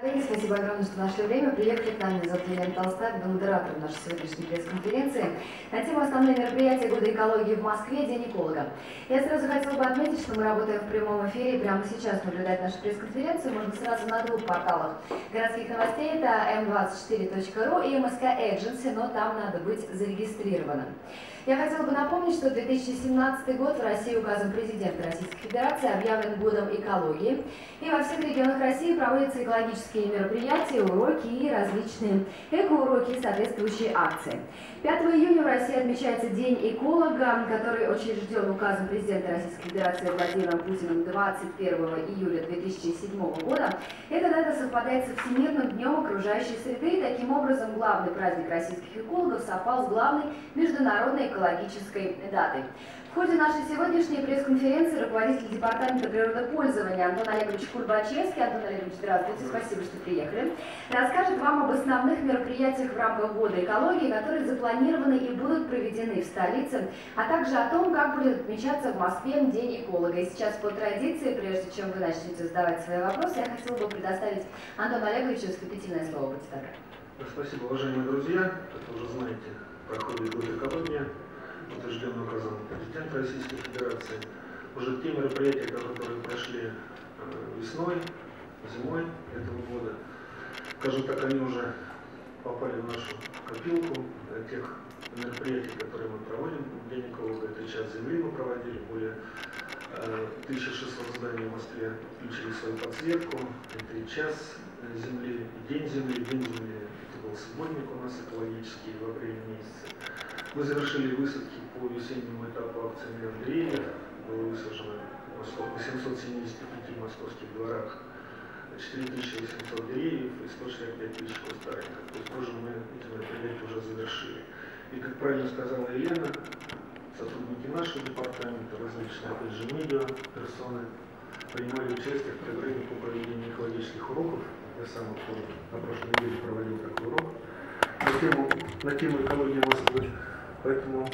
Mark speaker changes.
Speaker 1: Коллеги, спасибо огромное, что нашли время. Приехали к нам. Меня зовут Елена Толстая, буду модератором нашей сегодняшней пресс-конференции на тему «Основные мероприятия года экологии в Москве. День эколога». Я сразу хотела бы отметить, что мы работаем в прямом эфире, и прямо сейчас наблюдать нашу пресс-конференцию можно сразу на двух порталах городских новостей. Это m24.ru и МСК Agency, но там надо быть зарегистрированным. Я хотела бы напомнить, что 2017 год в России указом президента Российской Федерации объявлен годом экологии. И во всех регионах России проводятся экологические мероприятия, уроки и различные экоуроки и соответствующие акции. 5 июня в России отмечается День эколога, который учрежден указом президента Российской Федерации Владимиром Путиным 21 июля 2007 года. Эта дата совпадает со Всемирным днем окружающей среды. Таким образом, главный праздник российских экологов совпал с главной международной экологической датой. В ходе нашей сегодняшней пресс-конференции руководитель департамента природопользования Антон Олегович Курбачевский. Антон Олегович, здравствуйте, спасибо, что приехали. Расскажет вам об основных мероприятиях в рамках года экологии, которые запланированы и будут проведены в столице, а также о том, как будет отмечаться в Москве День эколога. И сейчас по традиции, прежде чем вы начнете задавать свои вопросы, я хотела бы предоставить Антону Олеговичу вступительное слово. Будьте добры.
Speaker 2: Спасибо, уважаемые друзья. Как вы уже знаете, проходит год экологии, утвержденный указом президента Российской Федерации. Уже те мероприятия, которые прошли весной, зимой этого года, скажем так, они уже попали в нашу копилку тех мероприятий, которые мы проводим в День эколога. Это час земли мы проводили, более 1600 зданий в Москве включили свою подсветку. Это и час земли, и день земли, день земли. Это был субботник у нас экологический в апреле месяце. Мы завершили высадки по весеннему этапу акции «Миллион деревьев». Было высажено в 875 московских дворах 4800 деревьев и 165 тысяч кустарников. То есть тоже мы эти мероприятия уже завершили. И, как правильно сказала Елена, сотрудники нашего департамента, различные, опять же, медиа, персоны, принимали участие в программе по проведению экологических уроков. Я сам тоже на прошлой неделе проводил такой урок на тему экологии Москвы. Поэтому